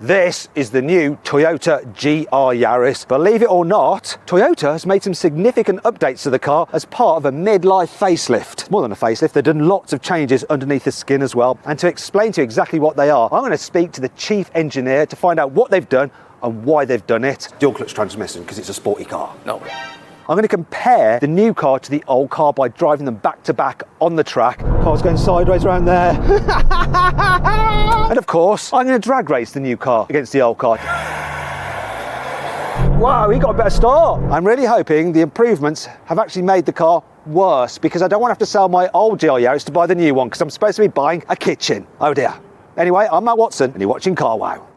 This is the new Toyota Gr Yaris. Believe it or not, Toyota has made some significant updates to the car as part of a midlife facelift. More than a facelift, they've done lots of changes underneath the skin as well. And to explain to you exactly what they are, I'm going to speak to the chief engineer to find out what they've done and why they've done it. Dual clutch transmission because it's a sporty car. No. I'm going to compare the new car to the old car by driving them back to back on the track. Car's going sideways around there. And of course, I'm going to drag race the new car against the old car. Wow, he got a better start. I'm really hoping the improvements have actually made the car worse because I don't want to have to sell my old Gr Yaris to buy the new one because I'm supposed to be buying a kitchen. Oh dear. Anyway, I'm Matt Watson and you're watching Car Wow.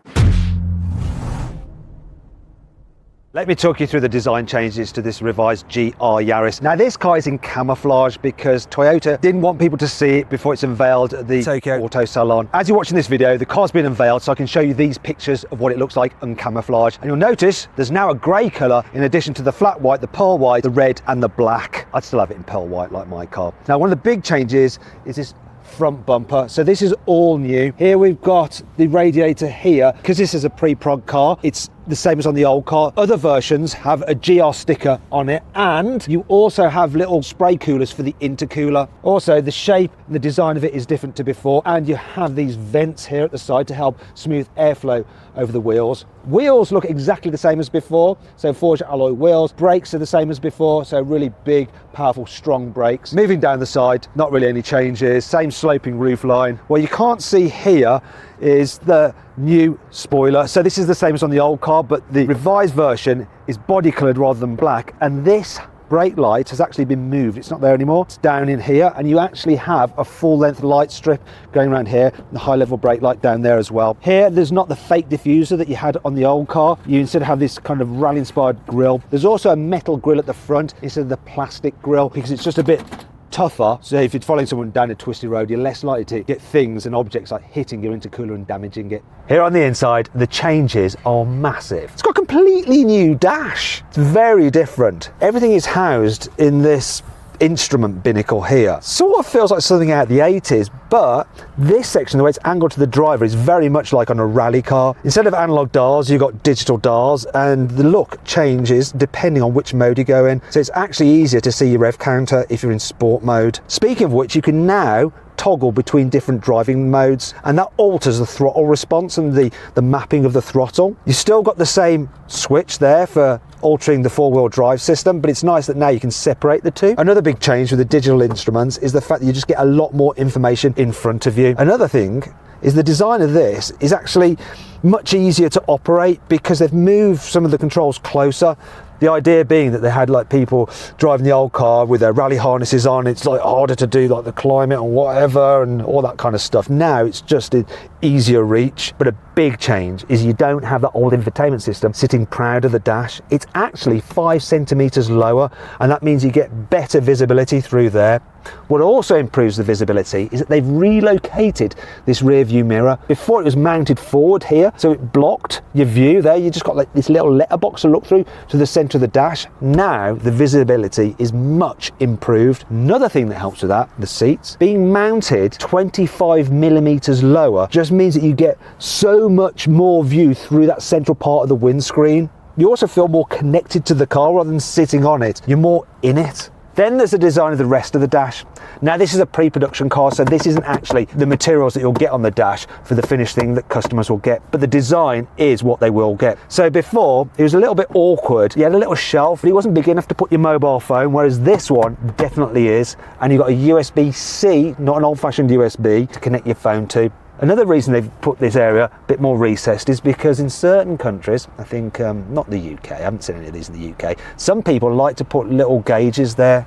Let me talk you through the design changes to this revised Gr Yaris. Now this car is in camouflage because Toyota didn't want people to see it before it's unveiled at the Tokyo Auto Salon. As you're watching this video, the car's been unveiled so I can show you these pictures of what it looks like uncamouflaged. And you'll notice there's now a grey colour in addition to the flat white, the pearl white, the red and the black. I'd still have it in pearl white like my car. Now one of the big changes is this front bumper. So this is all new. Here we've got the radiator here. Because this is a pre-prog car, it's the same as on the old car. Other versions have a GR sticker on it, and you also have little spray coolers for the intercooler. Also, the shape and the design of it is different to before, and you have these vents here at the side to help smooth airflow over the wheels. Wheels look exactly the same as before, so forged alloy wheels. Brakes are the same as before, so really big, powerful, strong brakes. Moving down the side, not really any changes. Same sloping roof line. What you can't see here is the new spoiler. So this is the same as on the old car, but the revised version is body coloured rather than black, and this brake light has actually been moved. It's not there anymore. It's down in here, and you actually have a full length light strip going around here, and the high level brake light down there as well. Here there's not the fake diffuser that you had on the old car. You instead have this kind of rally inspired grille. There's also a metal grille at the front instead of the plastic grille because it's just a bit tougher, so if you're following someone down a twisty road, you're less likely to get things and objects like hitting your intercooler and damaging it. Here on the inside, the changes are massive. It's got a completely new dash. It's very different. Everything is housed in this instrument binnacle here. Sort of feels like something out of the 80s, but this section, the way it's angled to the driver, is very much like on a rally car. Instead of analog dials, you've got digital dials, and the look changes depending on which mode you go in. So it's actually easier to see your rev counter if you're in sport mode. Speaking of which, you can now toggle between different driving modes, and that alters the throttle response and the mapping of the throttle. You've still got the same switch there for altering the four-wheel drive system, but it's nice that now you can separate the two. Another big change with the digital instruments is the fact that you just get a lot more information in front of you. Another thing is the design of this is actually much easier to operate because they've moved some of the controls closer. The idea being that they had like people driving the old car with their rally harnesses on, it's like harder to do like the climate and whatever and all that kind of stuff. Now it's just an easier reach, but a big change is you don't have that old infotainment system sitting proud of the dash. It's actually 5 centimeters lower, and that means you get better visibility through there. What also improves the visibility is that they've relocated this rear view mirror. Before it was mounted forward here, so it blocked your view there. You just got like this little letterbox to look through to the center of the dash. Now the visibility is much improved. Another thing that helps with that, the seats being mounted 25 millimeters lower just means that you get so much more view through that central part of the windscreen. You also feel more connected to the car rather than sitting on it. You're more in it. Then there's the design of the rest of the dash. Now this is a pre-production car, so this isn't actually the materials that you'll get on the dash for the finished thing that customers will get, but the design is what they will get. So before, it was a little bit awkward. You had a little shelf, but it wasn't big enough to put your mobile phone, whereas this one definitely is. And you've got a USB-C, not an old-fashioned USB, to connect your phone to. Another reason they've put this area a bit more recessed is because in certain countries, I think not the UK, I haven't seen any of these in the UK, some people like to put little gauges there,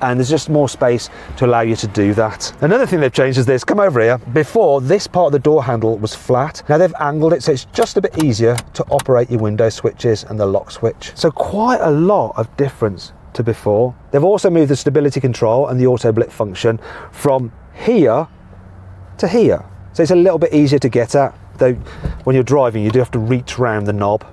and there's just more space to allow you to do that. Another thing they've changed is this. Come over here. Before, this part of the door handle was flat. Now they've angled it so it's just a bit easier to operate your window switches and the lock switch. So quite a lot of difference to before. They've also moved the stability control and the auto blip function from here to here. So it's a little bit easier to get at, though when you're driving you do have to reach around the knob,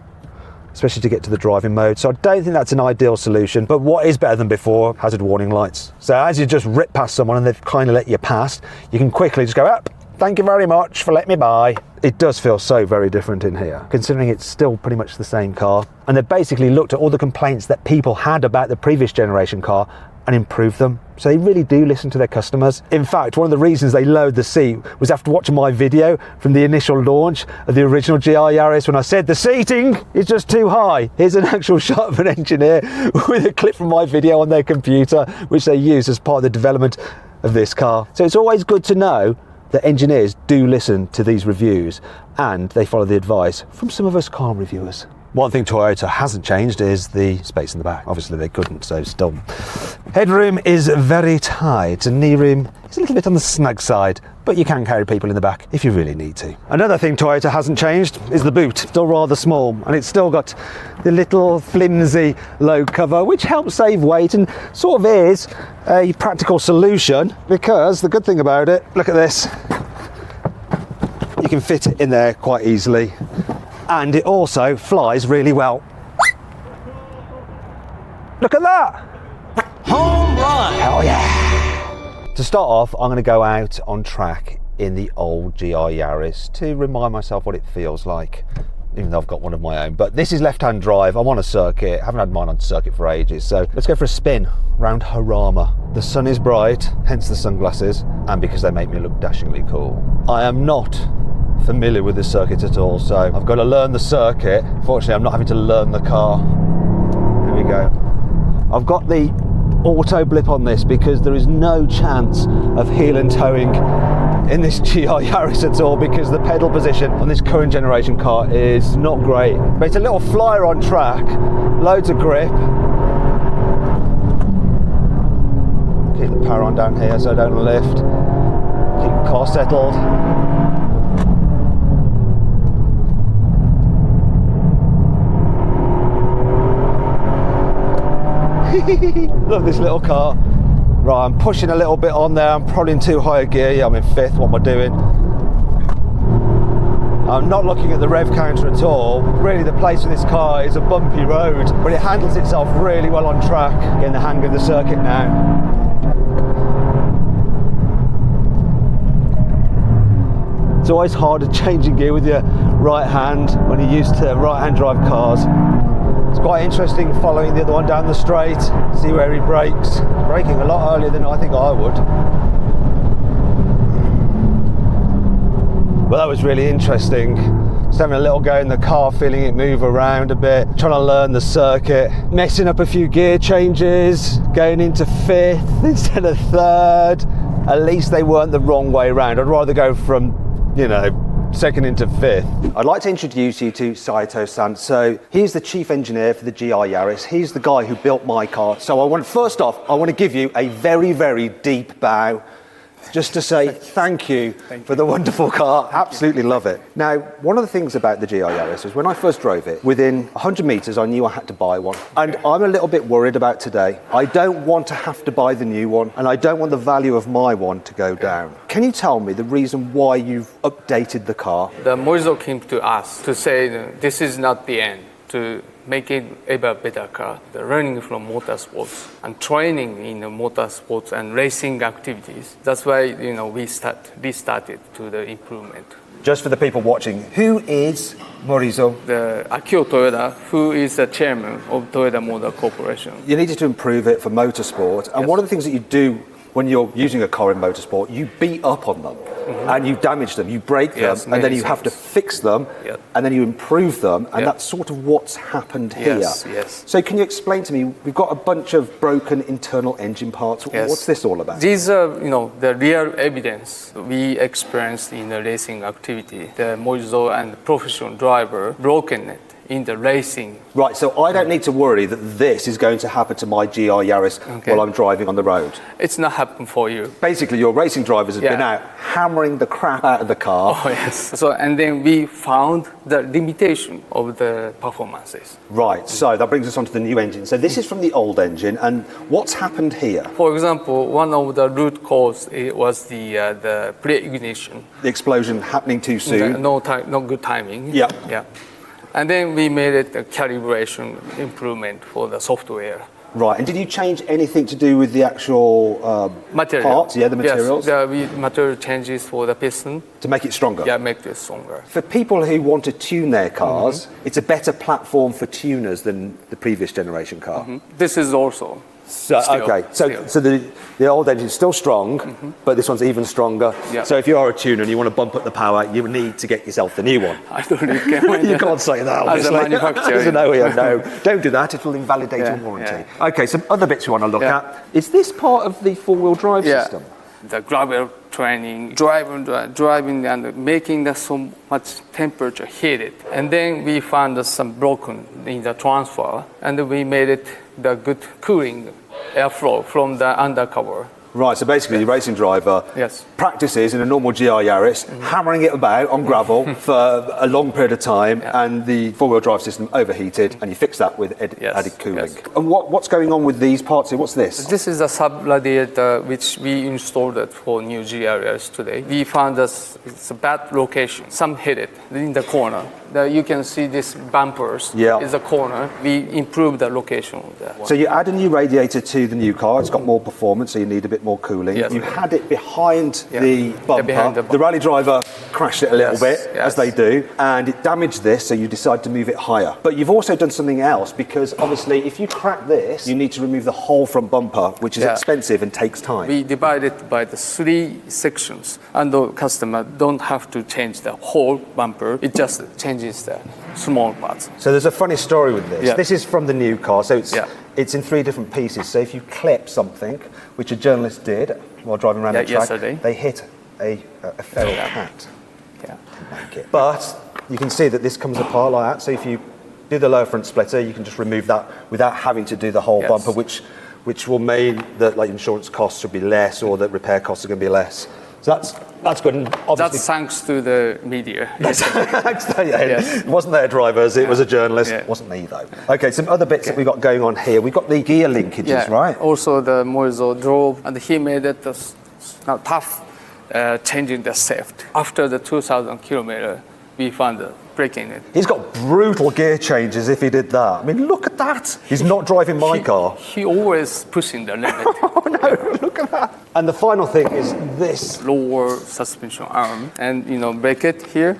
especially to get to the driving mode. So I don't think that's an ideal solution, but what is better than before, hazard warning lights. So as you just rip past someone and they've kind of let you pass, you can quickly just go up, thank you very much for letting me buy. It does feel so very different in here, considering it's still pretty much the same car. And they've basically looked at all the complaints that people had about the previous generation car and improved them. So they really do listen to their customers. In fact, one of the reasons they lowered the seat was after watching my video from the initial launch of the original Gr Yaris, when I said the seating is just too high. Here's an actual shot of an engineer with a clip from my video on their computer, which they used as part of the development of this car. So it's always good to know that engineers do listen to these reviews and they follow the advice from some of us car reviewers. One thing Toyota hasn't changed is the space in the back. Obviously they couldn't, so still. Headroom is very tight and knee room is a little bit on the snug side, but you can carry people in the back if you really need to. Another thing Toyota hasn't changed is the boot. Still rather small, and it's still got the little flimsy low cover, which helps save weight and sort of is a practical solution, because the good thing about it, look at this, you can fit it in there quite easily. And it also flies really well. Look at that! Home run! Hell yeah! To start off, I'm going to go out on track in the old Gr Yaris to remind myself what it feels like, even though I've got one of my own. But this is left-hand drive. I'm on a circuit. I haven't had mine on circuit for ages. So let's go for a spin round Harama. The sun is bright, hence the sunglasses, and because they make me look dashingly cool. I am not familiar with this circuit at all, so I've got to learn the circuit. Fortunately, I'm not having to learn the car. Here we go. I've got the auto blip on this because there is no chance of heel and towing in this Gr Yaris at all, because the pedal position on this current generation car is not great. But it's a little flyer on track, loads of grip. Keep the power on down here so I don't lift. Keep the car settled. Love this little car. Right, I'm pushing a little bit on there. I'm probably in too high a gear. Yeah, I'm in fifth. What am I doing? I'm not looking at the rev counter at all. Really, the place for this car is a bumpy road, but it handles itself really well on track. Getting the hang of the circuit now. It's always harder changing gear with your right hand when you're used to right-hand drive cars. It's quite interesting following the other one down the straight, see where he brakes. Braking a lot earlier than I think I would. Well, that was really interesting. Just having a little go in the car, feeling it move around a bit, trying to learn the circuit, messing up a few gear changes, going into fifth instead of third. At least they weren't the wrong way around. I'd rather go from, you know, second into fifth. I'd like to introduce you to Saito-san. So he's the chief engineer for the Gr Yaris. He's the guy who built my car. So first off, I want to give you a very, very deep bow, just to say thank you for the wonderful car. Absolutely love it. Now, one of the things about the Gr Yaris is when I first drove it, within 100 metres, I knew I had to buy one. And I'm a little bit worried about today. I don't want to have to buy the new one, and I don't want the value of my one to go down. Can you tell me the reason why you've updated the car? The Morizo came to us to say this is not the end, to make it ever better car. The learning from motorsports and training in the motorsports and racing activities. That's why we restarted to the improvement. Just for the people watching, who is Morizo? The Akio Toyoda, who is the chairman of Toyota Motor Corporation. You needed to improve it for motorsport, and one of the things that you do when you're using a car in motorsport, you beat up on them and you damage them, you break them, and then you have to fix them, and then you improve them, and that's sort of what's happened here. Yes. So can you explain to me, we've got a bunch of broken internal engine parts. What's this all about? These are, the real evidence we experienced in the racing activity. The Morizo and professional driver broken it in the racing. Right, so I don't need to worry that this is going to happen to my Gr Yaris while I'm driving on the road. It's not happening for you. Basically, your racing drivers have been out hammering the crap out of the car. Oh, yes. So, and then we found the limitation of the performances. Right, so that brings us on to the new engine. So this is from the old engine, and what's happened here? For example, one of the root cause was the pre-ignition. The explosion happening too soon. No good timing. Yeah. And then we made it a calibration improvement for the software. Right, and did you change anything to do with the actual Material. parts? Yeah, the materials? Yes, the material changes for the piston. To make it stronger? Yeah, make it stronger. For people who want to tune their cars, it's a better platform for tuners than the previous generation car. This is also. So, so the old engine's still strong, but this one's even stronger. Yeah. So if you are a tuner and you want to bump up the power, you need to get yourself the new one. I don't recommend You can't say that, obviously. As a manufacturer. As an OEM, no. Don't do that, it will invalidate your warranty. Yeah. Okay, some other bits we want to look at. Is this part of the four-wheel drive system? The gravel training, driving and making the so much temperature heated. And then we found some broken in the transfer, and we made it the good cooling airflow from the undercover. Right, so basically the racing driver practices in a normal Gr Yaris, hammering it about on gravel for a long period of time, and the four-wheel drive system overheated, and you fix that with added cooling. And what's going on with these parts here? What's this? This is a sub-radiator which we installed it for new Gr Yaris today. We found it's a bad location, some hit it in the corner. You can see this bumpers is a corner. We improved the location of that. So you add a new radiator to the new car, it's got more performance, so you need a bit more cooling. You had it behind the bumper. The rally driver crashed it a little bit, as they do, and it damaged this, so you decide to move it higher. But you've also done something else, because obviously if you crack this, you need to remove the whole front bumper, which is expensive and takes time. We divide it by the 3 sections, and the customer don't have to change the whole bumper, it just changes the small parts. So there's a funny story with this. This is from the new car, so it's in 3 different pieces. So if you clip something, which a journalist did while driving around the track, yesterday. they hit a feral cat. But you can see that this comes apart like that. So if you do the lower front splitter, you can just remove that without having to do the whole bumper, which will mean that like insurance costs should be less, or that repair costs are going to be less. So that's good. And obviously, that's thanks to the media. It wasn't their drivers, it was a journalist. It wasn't me though. Okay, some other bits that we've got going on here. We've got the gear linkages, right? Also the Moiso drove, and he made it tough changing the shaft. After the 2,000 kilometer, we found the breaking it. He's got brutal gear changes if he did that. I mean, look at that. He's not driving my car. He always pushing the limit. Oh no, look at that. And the final thing is this. Lower suspension arm, and brake it here.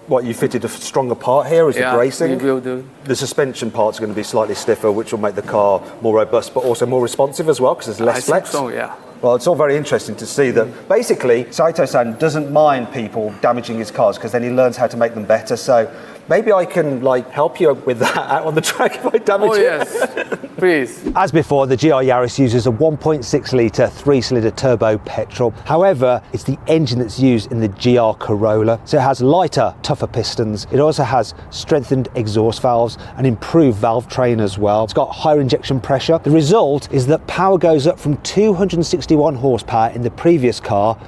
What, you fitted a stronger part here? Is the bracing? We will do. The suspension parts are going to be slightly stiffer, which will make the car more robust, but also more responsive as well, because there's less flex. I think so, yeah. Well, it's all very interesting to see that basically Saito-san doesn't mind people damaging his cars, because then he learns how to make them better. So maybe I can help you with that out on the track if I damage it. Yes, please. As before, the Gr Yaris uses a 1.6 litre 3-cylinder turbo petrol. However, it's the engine that's used in the GR Corolla. So it has lighter, tougher pistons. It also has strengthened exhaust valves and improved valve train as well. It's got higher injection pressure. The result is that power goes up from 261 horsepower in the previous car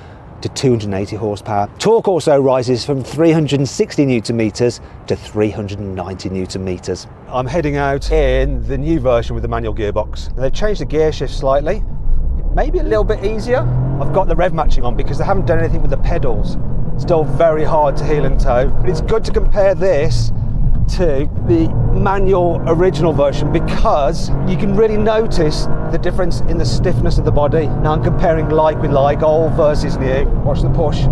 to 280 horsepower. Torque also rises from 360 newton meters to 390 newton meters. I'm heading out in the new version with the manual gearbox. Now, they've changed the gear shift slightly, maybe a little bit easier. I've got the rev matching on because they haven't done anything with the pedals. Still very hard to heel and toe, but it's good to compare this to the manual original version, because you can really notice the difference in the stiffness of the body. Now I'm comparing like with like, old versus new. Watch the push.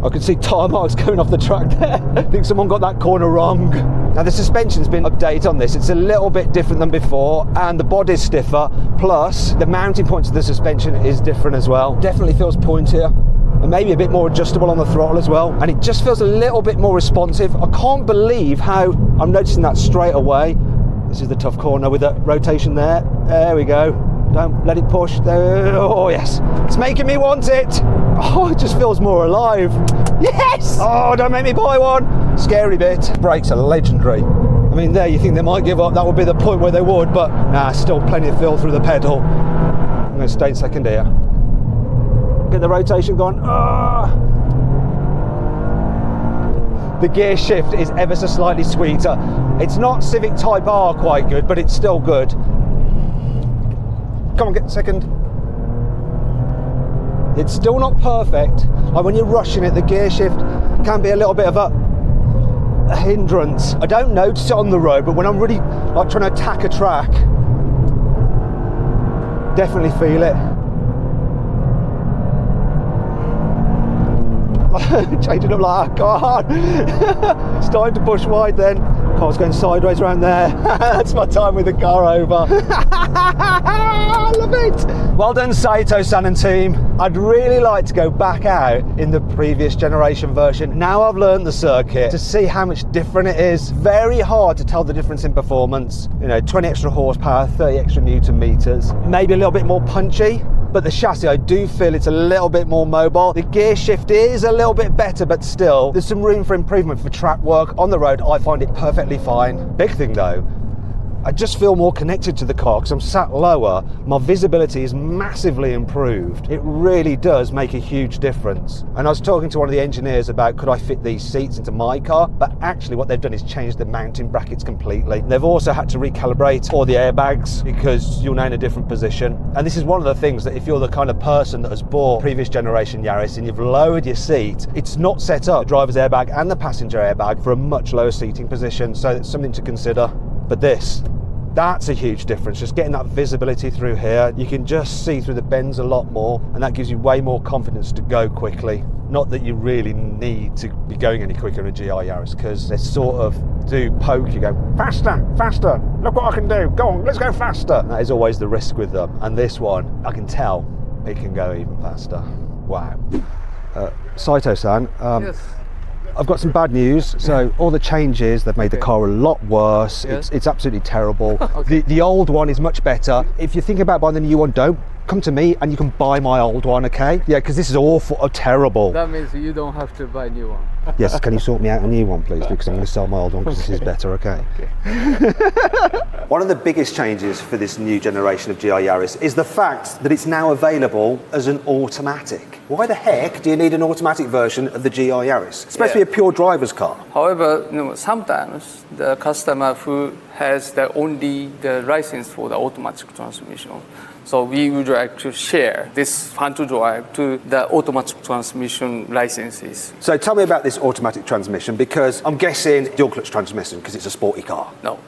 I can see tire marks going off the track there. I think someone got that corner wrong. Now the suspension's been updated on this. It's a little bit different than before, and the body's stiffer, plus the mounting points of the suspension is different as well. Definitely feels pointier, and maybe a bit more adjustable on the throttle as well, and it just feels a little bit more responsive. I can't believe how I'm noticing that straight away. This is the tough corner with the rotation there. There we go. Don't let it push. There. Oh yes, it's making me want it. Oh, it just feels more alive. Yes! Oh, don't make me buy one. Scary bit. Brakes are legendary. I mean, there you think they might give up. That would be the point where they would, but nah, still plenty of feel through the pedal. I'm going to stay in second here. Get the rotation going. The gear shift is ever so slightly sweeter. It's not Civic Type R quite good, but it's still good. Come on, get second. It's still not perfect. Like when you're rushing it, the gear shift can be a little bit of a a hindrance. I don't notice it on the road, but when I'm really like trying to attack a track, definitely feel it. Changing up like, oh God. Starting to push wide then. Car's going sideways around there. That's my time with the car over. I love it. Well done, Saito-san and team. I'd really like to go back out in the previous generation version. Now I've learned the circuit to see how much different it is. Very hard to tell the difference in performance. You know, 20 extra horsepower, 30 extra Newton meters. Maybe a little bit more punchy. But the chassis, I do feel it's a little bit more mobile. The gear shift is a little bit better, but still, there's some room for improvement for track work. On the road, I find it perfectly fine. Big thing though, I just feel more connected to the car because I'm sat lower. My visibility is massively improved. It really does make a huge difference. And I was talking to one of the engineers about could I fit these seats into my car, but actually what they've done is change the mounting brackets completely. They've also had to recalibrate all the airbags because you're now in a different position. And this is one of the things that if you're the kind of person that has bought previous generation Yaris and you've lowered your seat, it's not set up, the driver's airbag and the passenger airbag, for a much lower seating position. So it's something to consider. But that's a huge difference, just getting that visibility through here. You can just see through the bends a lot more, and that gives you way more confidence to go quickly. Not that you really need to be going any quicker in a GR Yaris, because they sort of do poke you, go, faster, faster, look what I can do, go on, let's go faster. And that is always the risk with them. And this one, I can tell it can go even faster. Wow. Saito-san, Yes. I've got some bad news. So all the changes, they've made the car a lot worse. Yes. It's absolutely terrible. Okay. The old one is much better. If you're thinking about buying the new one, don't. Come to me and you can buy my old one, okay? Yeah, because this is awful, terrible. That means you don't have to buy a new one. Yes, can you sort me out a new one, please? Because I'm going to sell my old one because this is better, okay? One of the biggest changes for this new generation of GR Yaris is the fact that it's now available as an automatic. Why the heck do you need an automatic version of the GR Yaris? It's supposed to be a pure driver's car. However, sometimes the customer who has only the license for the automatic transmission, so we would like to share this front drive to the automatic transmission licenses. So tell me about this automatic transmission, because I'm guessing dual clutch transmission because it's a sporty car. No,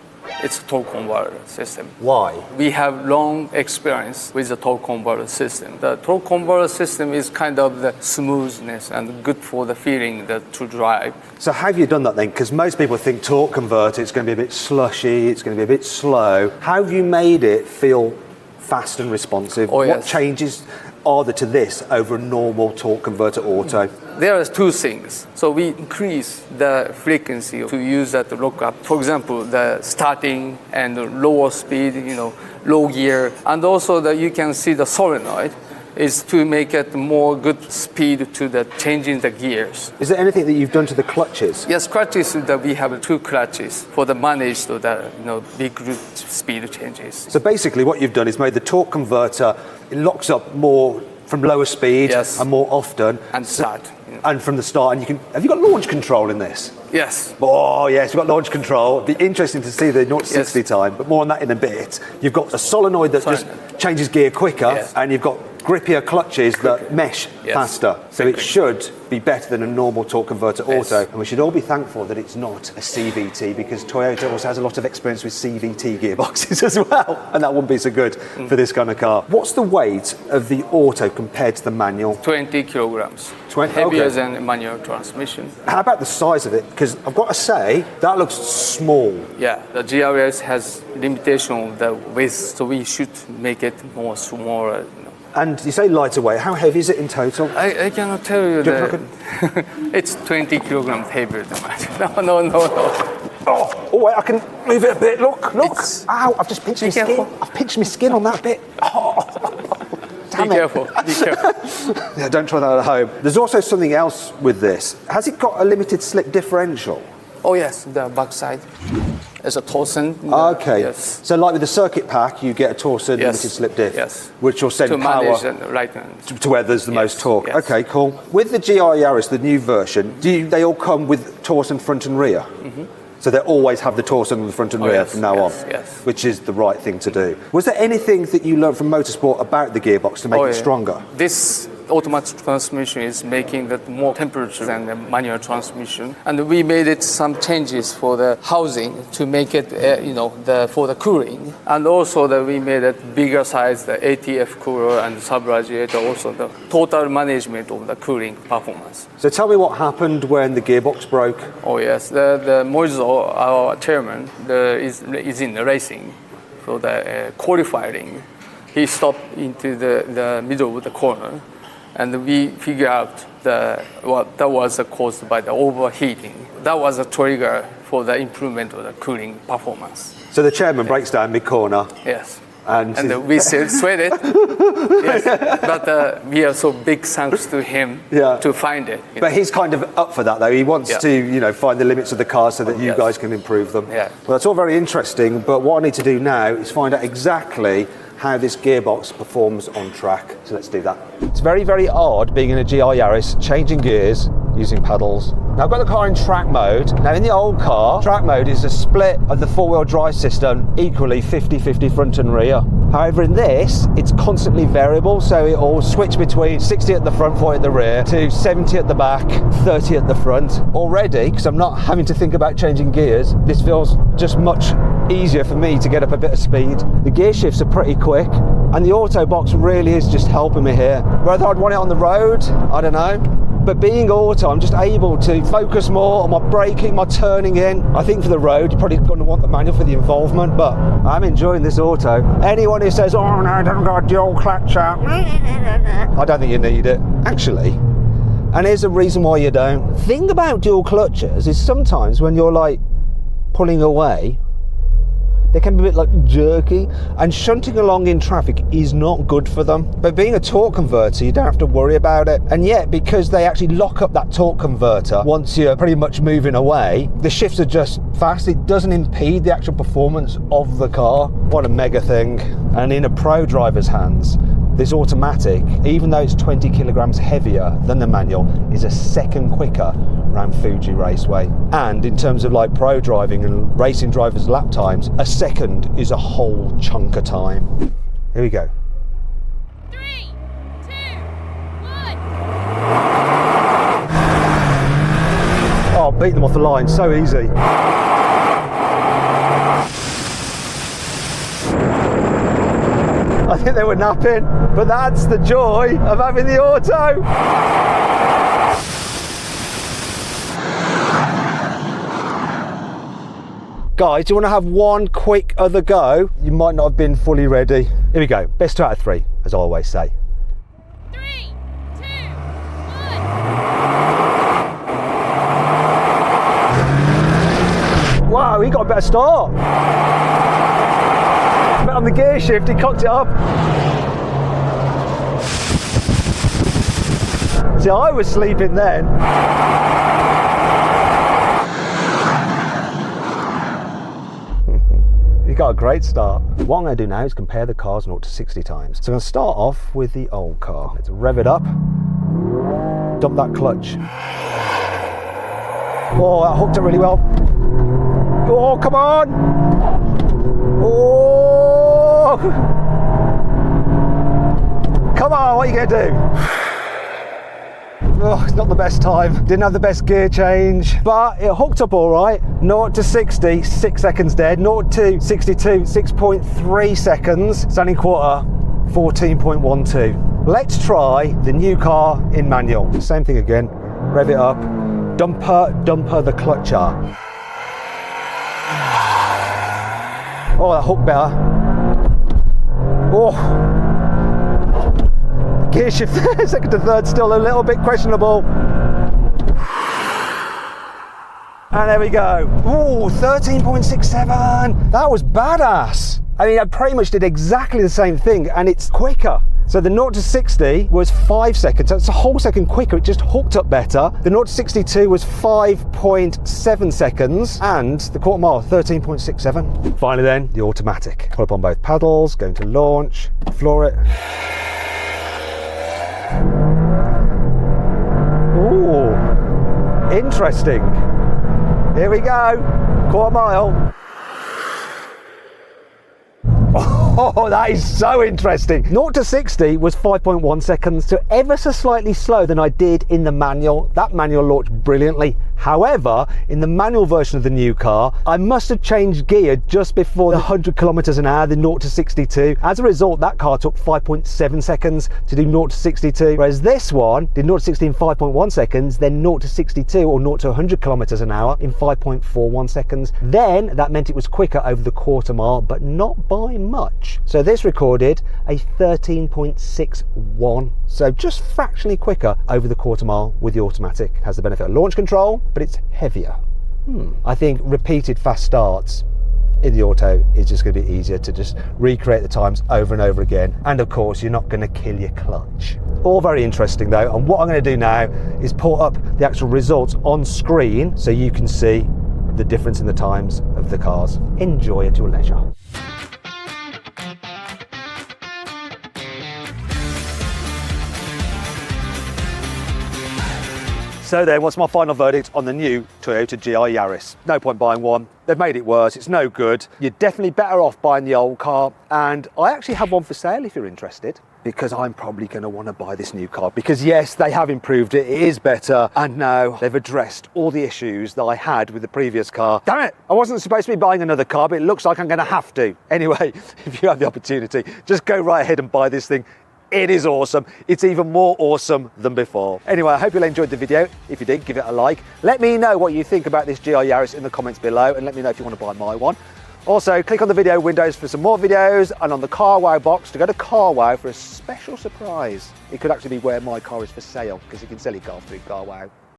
it's a torque converter system. Why? We have long experience with the torque converter system. The torque converter system is kind of the smoothness and good for the feeling to drive. So how have you done that then? Because most people think torque converter, it's going to be a bit slushy, it's going to be a bit slow. How have you made it feel fast and responsive? Oh, yes. What changes are there to this over a normal torque converter auto? There are two things. So we increase the frequency to use that lockup. For example, the starting and lower speed, low gear, and also you can see the solenoid is to make it more good speed to the changing the gears. Is there anything that you've done to the clutches? Yes, clutches that we have two clutches for the manage to the big speed changes. So basically what you've done is made the torque converter, it locks up more from lower speed and more often. And start. And from the start, and have you got launch control in this? Yes. Oh yes, we've got launch control. It'd be interesting to see the 0 to 60 time, but more on that in a bit. You've got a solenoid that just changes gear quicker, and you've got grippier clutches that mesh faster. So it should be better than a normal torque converter auto. And we should all be thankful that it's not a CVT, because Toyota also has a lot of experience with CVT gearboxes as well. And that wouldn't be so good for this kind of car. What's the weight of the auto compared to the manual? 20 kilograms. 20? Heavier than a manual transmission. How about the size of it? Because I've got to say, that looks small. Yeah, the GRS has limitation of the width, so we should make it more smaller. And you say lighter weight. How heavy is it in total? I cannot tell you that. It's 20 kilograms heavier than that. No. Oh, wait, I can move it a bit. Look. Ow, I've just pinched my skin. I've pinched my skin on that bit. Be careful. Yeah, don't try that at home. There's also something else with this. Has it got a limited slip differential? Oh yes, the backside. It's a Torsen. Okay. Yes. So like with the circuit pack, you get a Torsen limited slip diff, which will send power to where there's the most torque. Yes. Okay, cool. With the GR Yaris, the new version, they all come with Torsen front and rear? Mm-hmm. So they always have the Torsen on the front and rear from now on, which is the right thing to do. Was there anything that you learned from motorsport about the gearbox to make it stronger? This automatic transmission is making that more temperature than the manual transmission. And we made it some changes for the housing to make it, for the cooling. And also that we made it bigger size, the ATF cooler and sub-radiator, also the total management of the cooling performance. So tell me what happened when the gearbox broke. Oh yes, the Moiso, our chairman, is in the racing. So the qualifying, he stopped into the middle of the corner, and we figured out that was caused by the overheating. That was a trigger for the improvement of the cooling performance. So the chairman breaks down mid-corner. Yes. And we still sweat it. Yes. But we are so big thanks to him to find it. But he's kind of up for that though. He wants to, find the limits of the car so that you guys can improve them. Yeah. Well, that's all very interesting, but what I need to do now is find out exactly how this gearbox performs on track. So let's do that. It's very, very odd being in a GR Yaris, changing gears, using pedals. Now I've got the car in track mode. Now in the old car, track mode is a split of the four-wheel drive system, equally 50-50 front and rear. However, in this, it's constantly variable, so it will switch between 60 at the front, 40 at the rear, to 70 at the back, 30 at the front. Already, because I'm not having to think about changing gears, this feels just much easier for me to get up a bit of speed. The gear shifts are pretty quick, and the auto box really is just helping me here. Whether I'd want it on the road, I don't know. But being auto, I'm just able to focus more on my braking, my turning in. I think for the road, you're probably going to want the manual for the involvement, but I'm enjoying this auto. Anyone who says, oh no, I don't got a dual clutch out, I don't think you need it, actually. And here's the reason why you don't. The thing about dual clutches is sometimes when you're like pulling away, they can be a bit like jerky, and shunting along in traffic is not good for them. But being a torque converter, you don't have to worry about it. And yet, because they actually lock up that torque converter once you're pretty much moving away, the shifts are just fast. It doesn't impede the actual performance of the car. What a mega thing. And in a pro driver's hands, this automatic, even though it's 20 kilograms heavier than the manual, is a second quicker around Fuji Raceway. And in terms of like pro driving and racing drivers' lap times, a second is a whole chunk of time. Here we go. 3, 2, 1. Oh, beat them off the line, so easy. I think they were napping, but that's the joy of having the auto. Guys, do you want to have one quick other go? You might not have been fully ready. Here we go, best 2 out of 3, as I always say. 3, 2, 1. Wow, he got a better start. But on the gear shift, he cocked it up. See, I was sleeping then. You got a great start. What I'm going to do now is compare the cars 0 to 60 times. So I'm going to start off with the old car. Let's rev it up. Dump that clutch. Oh, that hooked it really well. Oh, come on! Oh! Come on, what are you going to do? Oh, it's not the best time. Didn't have the best gear change, but it hooked up all right. 0 to 60, 6 seconds dead. 0 to 62, 6.3 seconds. Standing quarter, 14.12. Let's try the new car in manual. Same thing again. Rev it up. Dumper the clutch up. Oh, that hooked better. Oh. Gear shift second to third still a little bit questionable. And there we go. Ooh, 13.67. That was badass. I mean, I pretty much did exactly the same thing, and it's quicker. So the 0 to 60 was 5 seconds. So it's a whole second quicker. It just hooked up better. The 0 to 62 was 5.7 seconds, and the quarter mile, 13.67. Finally then, the automatic. Pull up on both pedals, going to launch, floor it. Ooh, interesting. Here we go, quarter mile. Oh, that is so interesting. 0 to 60 was 5.1 seconds, so ever so slightly slower than I did in the manual. That manual launched brilliantly. However, in the manual version of the new car, I must have changed gear just before the 100 kilometers an hour, the 0 to 62. As a result, that car took 5.7 seconds to do 0 to 62, whereas this one did 0 to 60 in 5.1 seconds, then 0 to 62 or 0 to 100 kilometers an hour in 5.41 seconds. Then that meant it was quicker over the quarter mile, but not by much. So this recorded a 13.61, so just fractionally quicker over the quarter mile with the automatic. It has the benefit of launch control, but it's heavier. I think repeated fast starts in the auto is just going to be easier to just recreate the times over and over again, and of course you're not going to kill your clutch. All very interesting though, and what I'm going to do now is pull up the actual results on screen so you can see the difference in the times of the cars. Enjoy at your leisure. So then, what's my final verdict on the new Toyota Gr Yaris? No point buying one. They've made it worse. It's no good. You're definitely better off buying the old car. And I actually have one for sale if you're interested, because I'm probably going to want to buy this new car. Because yes, they have improved it. It is better. And now they've addressed all the issues that I had with the previous car. Damn it! I wasn't supposed to be buying another car, but it looks like I'm going to have to. Anyway, if you have the opportunity, just go right ahead and buy this thing. It is awesome. It's even more awesome than before. Anyway, I hope you enjoyed the video. If you did, give it a like. Let me know what you think about this Gr Yaris in the comments below, and let me know if you want to buy my one. Also, click on the video windows for some more videos, and on the Car Wow box to go to Car Wow for a special surprise. It could actually be where my car is for sale, because you can sell your car through Car Wow.